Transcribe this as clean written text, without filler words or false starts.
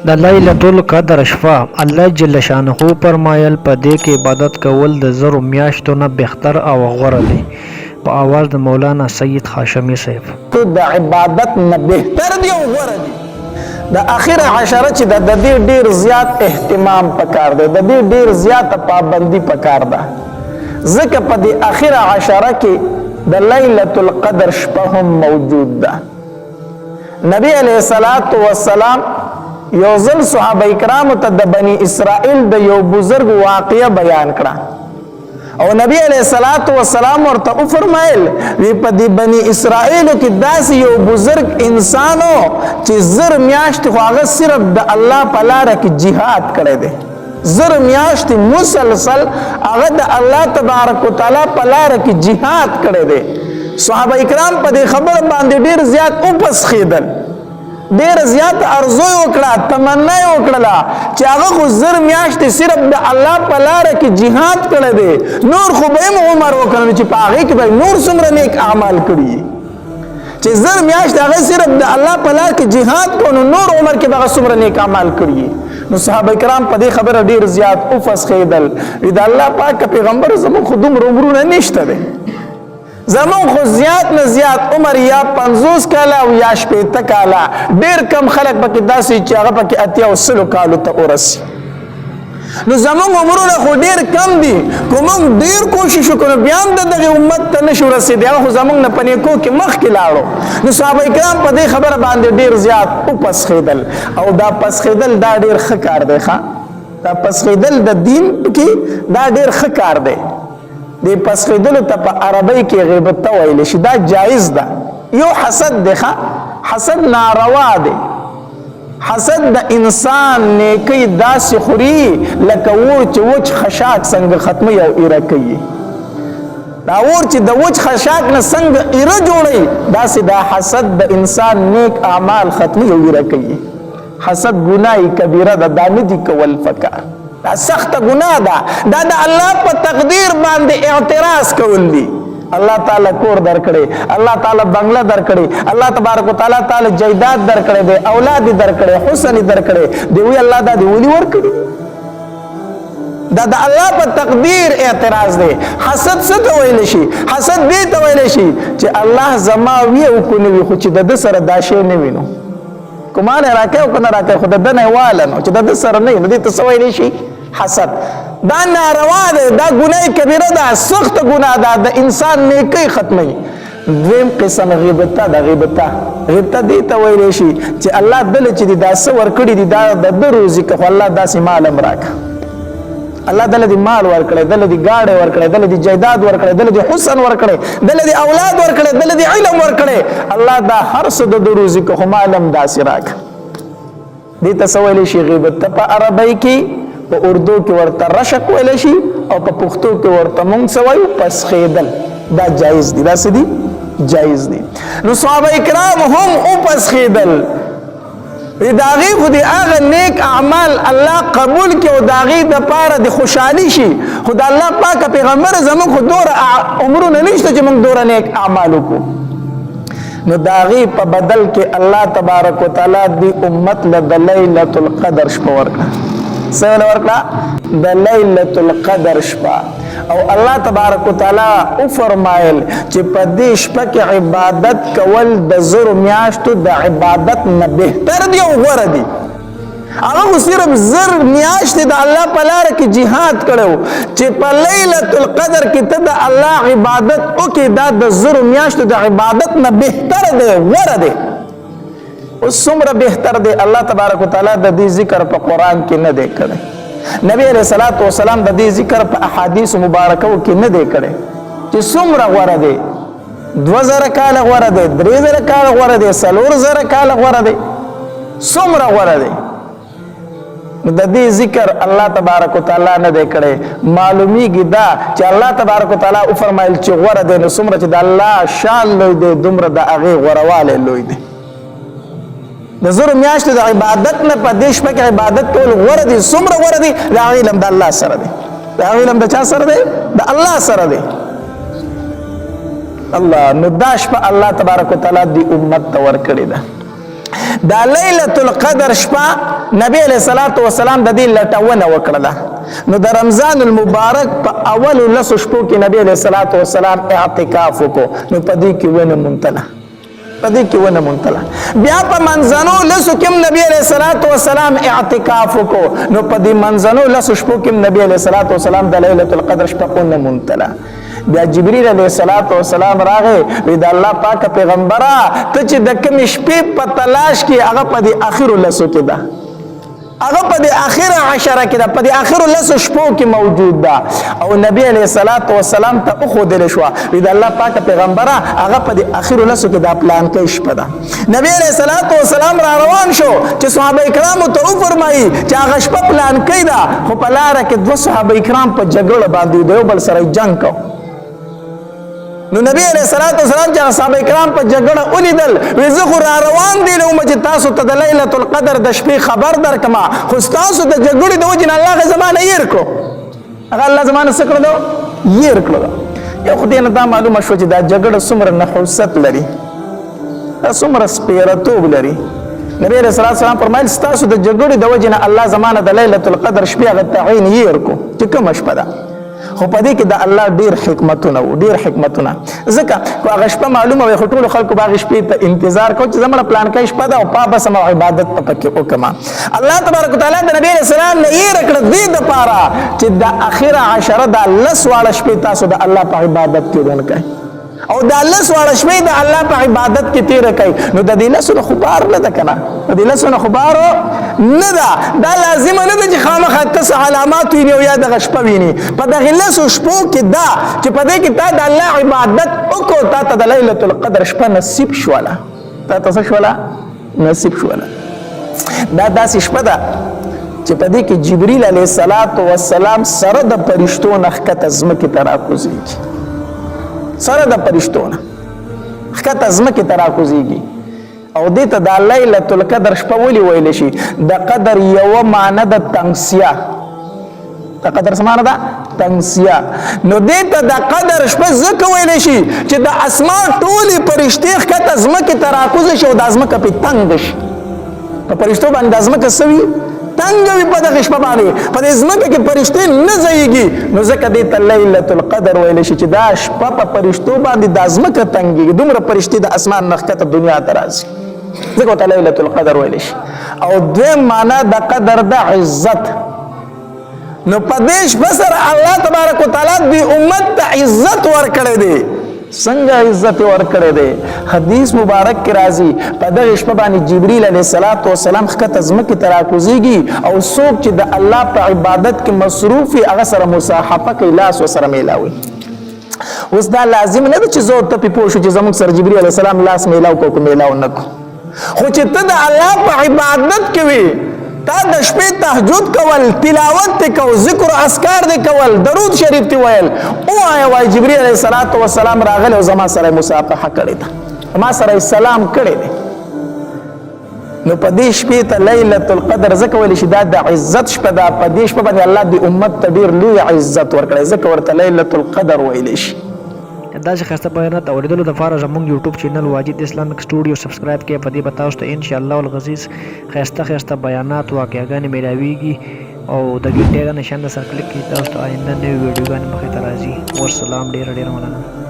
د لیلۃ القدر شپه الله جل شانه فرمایل په دې کې عبادت کول د زرو میاشتو نه بهتر او غوره دی په आवाज د مولانا سید هاشمی صاحب. د عبادت نه بهتر دی او غوره دی. د اخره عشره چې د دې ډیر زیات اهتمام پکار دی، د دې ډیر زیات پابندي پکار ده، ځکه په دې اخره عشره کې د لیلۃ القدر شپه هم موجود ده. نبی علیہ الصلوۃ والسلام یو ځل صحابه کرامو ته د بنی اسرائیل د یو بزرگ واقعه بیان کړه او نبی علیہ الصلوۃ والسلام ورته فرمایل وی په دې بنی اسرائیل کې داسې یو بزرگ انسانو چې زر میاشت خو هغه صرف د الله په لار کې jihad کړی دی، زر میاشت مسلسل هغه د الله تبارک وتعالى په لار کې jihad کړی دی. صحابه کرام په دې خبر باندې ډیر زیات وپسخیدل، ډیر زیات ارزو وکړه، تمنا وکړه چې هغه خو زر میاشتې صرف د الله په لار کې jihad کړی دی، نور خو به عمر وکړي چې په هغه کې به نور څومره نیک اعمال کړي، چې زر میاشت هغه صرف د الله په لار کې jihad کوي، نور عمر کې به څومره نیک اعمال کړي. نو صحابه کرام په دې خبره ډیر زیات وفسخیدل، د الله پاک پیغمبر زموږ خو دومره عمرونه نشته دی، زمون خو زیات نه زیات عمر یا 50 کاله او یا 60 کاله، ډیر کم خلک پکې داسې چې هغه پکې اتیا او سلو کالو ته ورسي. نو زمون عمرونه خو ډیر کم دي، کوم ډیر کوشش وکړو بیا هم دغه امت ته نشو رسیدي، هغه زمون نه پنې کو کې مخ کې لاړو. نو صحابه کرام په دې خبره باندې ډیر زیات او پسخیدل، او دا پسخیدل دا ډیر ښه کار دی، دا پسخیدل د دین کې دا ډیر ښه کار دی. دی پسخیدلو ته په عربی کې غیبت ته ویل شي، دا جایز ده. یو حسد دی، حسد ناروا دی، حسد د انسان نیکی داسې خوري لکه اور چې وچ خشاک څنګه ختمي او ایره کوي. دا اور چې د وچ خشاک نه څنګه ایره جوړي، داسې دا حسد د انسان نیک اعمال ختمي او ایره کوي. حسد ګناه کبیره ده، دا نه دي کول فکر، دا سخت گناه ده، دا د الله په تقدیر باندې اعتراض کول دي. الله تعالی کور درکړي، الله تعالی بنگله درکړي، الله تبارک وتعالى تعالی جیدات درکړي دي، اولاد درکړي، حسن درکړي دی، وی الله دا دی ولي ورکړي، دا د الله په تقدیر اعتراض دی. حسد څه ته ویل شي؟ حسد دې ته ویل شي چې الله زما وی او کو نه وی، خو چې د سره دا شی نه وینو، کومانه راکې او کنه راکې، خو د نه والنو چې د سره نه نو دې ته ویل شي حسد. دا ناروا ده، دا ګناه کبیره ده، سخت ګناه ده، د انسان نیکی ختمي. دویم قسم غیبت ده. غیبت دې ته ویل شي چې الله دل چې دا څه ورکړي دي، دا د روزي که الله داسې مال امراک، الله دل دې مال ورکړي، دل دې گاډي ورکړي، دل دې جیداد ورکړي، دل دې حسن ورکړي، دل دې اولاد ورکړي، دل دې علم ورکړي، الله دا هر څه د روزي که مالم داسې راک. دې ته ویل شي غیبت په عربی کې، په اردو کې ورته رشک ویل شي، او په پښتو کې ورته مونږ څه وایو پسخیدل. دا جایز دي، دا څه دي؟ جایز دي. نو صحابه کرام هم او پسخیدل، داغي خو دې هغه نیک اعمال الله قبول کړي او داغي د پاره د خوشحالي شي، خو د الله پاک پیغمبر زموږ خو دور عمرونه نشته چې موږ دور نیک اعمال وکړو. نو داغي په بدل کې الله تبارک وتعالى دی امت له لیلۃ القدر شپه ورکړه. سوال ورکړه د لیلۃ القدر شپه، او الله تبارک وتعالى او فرمایل چې په دې شپه کې عبادت کول د زرو میاشتو د عبادت نه بهتر دی او غوره دی. هغه صرف زر میاشتې د الله په لار کې jihad کړو، چې په لیلۃ القدر کې ته د الله عبادت وکړې، دا د زرو میاشتو د عبادت نه بهتر دی، غوره دی. اوس څومره بهتر دی، الله تبارک وتعالى د دې ذکر په قرآن کې نه دی کړی، نبی علیہ الصلوۃ والسلام د دې ذکر په احادیث مبارکو کې نه دی کړی چې څومره غوره دی. 2000 کال غوره دی، 3000 کال غوره دی، 4000 کال غوره دی، څومره غوره دی. د دې ذکر الله تبارک وتعالى نه دی کړی. معلومیږي دا چې الله تبارک وتعالى او فرمایل چې غوره دی، نو څومره چې د الله شان لوی دی، دومره د هغه غورواله لوی دی. د زرو میاشتو د عبادت نه په دې شپه کې عبادت کول غوره دي. څومره غوره دي؟ د علم د الله سره دی، د علم د چا سره دی؟ د الله سره دی. الله نو دا شپه الله تبارک وتعالى دی امت ته ورکړې ده. دا لیلۃ القدر شپه نبی علیہ الصلوۃ والسلام د دې لټونه وکړه نو د رمضان المبارک په اول لسو شپو کې نبی علیہ الصلوۃ والسلام اعتکاف وکړو نو په دې کې ونه مونتله بیا په منځنو لسو کې نبی علیہ الصلوۃ والسلام اعتکاف وکړو نو په دې منځنو لسو شپو کې نبی علیہ الصلوۃ والسلام د لیلۃ القدر شپه ونه مونتله بیا جبرئیل علیہ الصلوۃ والسلام راغی وی د الله پاک پیغمبره ته چې د کوم شپې په تلاش کې هغه په دې اخر لسو کې ده هغه په دې اخر عشره کې ده په دې اخر لسو شپو کې موجود ده او نبی علیہ الصلوۃ والسلام ته خو دل شو وی د الله پاک پیغمبره هغه په دې اخر لسو کې دا پلان کې شپه ده نبی علیہ الصلوۃ والسلام را روان شو چې صحابه کرام ته فرمایي چې هغه شپه پلان کې ده خو په لار کې دوه صحابه کرام په جګړه باندې دیو بل سره جنگ کو نو نبی علیہ الصلوۃ والسلام چې صحابه کرام په جګړه ولیدل وی زه خو را روان دي نو چې تاسو ته د لیلۃ القدر د شپې خبر درکما خو تاسو د جګړې د وجه نه الله زمانه یې کړو هغه الله زمانه څه کړو یې کړو یو خو دې نه دا معلومه شو چې دا جګړه څومره نحوست لري څومره سپیرتوب لري نبی علیہ الصلوۃ والسلام فرمایل تاسو د جګړې د وجه نه الله زمانه د لیلۃ القدر شپې هغه تعین یې کړو چې کوم شپه ده خو په دې کې د الله ډیر حکمتونه ځکه خو هغه شپه معلومه وي خو ټول خلکو باغ شپې ته انتظار کو چې زموږ پلان کې شپه ده او په بس مو عبادت په پکې وکما الله تبارک وتعالى د نبی رسول الله نه یې رکړه دې د پاره چې د اخره عشره د لس واړه شپې تاسو د الله په عبادت کې ورنکای او د لس واړه شپې د الله په عبادت کې تیر کړي نو د دې لسو خبر نه ده کنه د دې لسو خبر نه ده دا لازم نه ده چې خامخا تاسو علامات ویني او یا د شپه ویني په دغه لسو شپو کې دا چې په دې کې تا د الله عبادت وکړو تا د لیلۃ القدر شپه نصیب شوله تا تاسو شوله نصیب شوله دا داسې شپه ده چې په دې کې جبرئیل علیه السلام سره د فرشتو نخکته ځمکې ته راکوزیږي سره د فرشتونه خکته ځمکې ته راکوزیږي او دې ته د لیلۃ القدر شپه ولې ویل شي د قدر یو معنی د تنگسیا د قدر څه معنی ده تنگسیا نو دې ته د قدر شپه ځکه ویل شي چې د اسمان ټولې فرشتې خکته ځمکې ته راکوزي شي او د ځمکه پې تنګ شي په فرشتو باندې د ځمکه سوي تنګوي په دغه شپه باندې په دې ځمکه کې فرشتې نه ځایږي نو ځکه دې ته لیلۃ القدر ویل شي چې دا شپه په فرشتو باندې د ځمکه تنګېږي دومره فرشتې د اسمان نه ښکته دنیا ته راځي ځکه ورته لیلۃ القدر ویل شي او دویم معنا د قدر د عزت نو په دې شپه سره الله تبارک وتعالی دې امت ته عزت ورکړی دی څنګه عزت ورکړی دی حدیث مبارک کې راځي په دغه شپه باندې جبرئیل علیه السلام ښکته ځمکې ته راکوزیږي او څوک چې د الله په عبادت کې مصروف وي هغه سره مصاحبه کوي لاس ورسره میلاوي اوس دا لازم نه ده چې زه ته پې پوه شو چې زموږ سره جبرئیل علیه السلام لاس میلاو کو میلاو نه کو خو چې ته د الله په عبادت کې وي تا د شپې تهجد کول تلاوت کو ذکر اذکار دی کول درود شریف دی ویل او وای جبرئیل علیه السلام راغله او زما سره مصافحه کړې ده ما سره سلام کړی دی نو په دې شپې ته لیلۃ القدر ځکه ویل شي دا د عزت شپه ده په دې شپه باندې الله د امت ته ډیر لوی عزت ورکړي ځکه ورته لیلۃ القدر ویل شي دا چې خسته بیانات اوریدلو د فار زموږ یوټیوب چینل واجد اسلامیک سټوډیو سبسکرایب کړئ په دې بتاوس ته ان شاء الله العزیز خسته بیانات واقعاګانې ملاويږي او د ګټه نشان سره کلیک کړئ تاسو ته آینده نوې ویډیوګانې مخې ته راځي والسلام ډیر مننه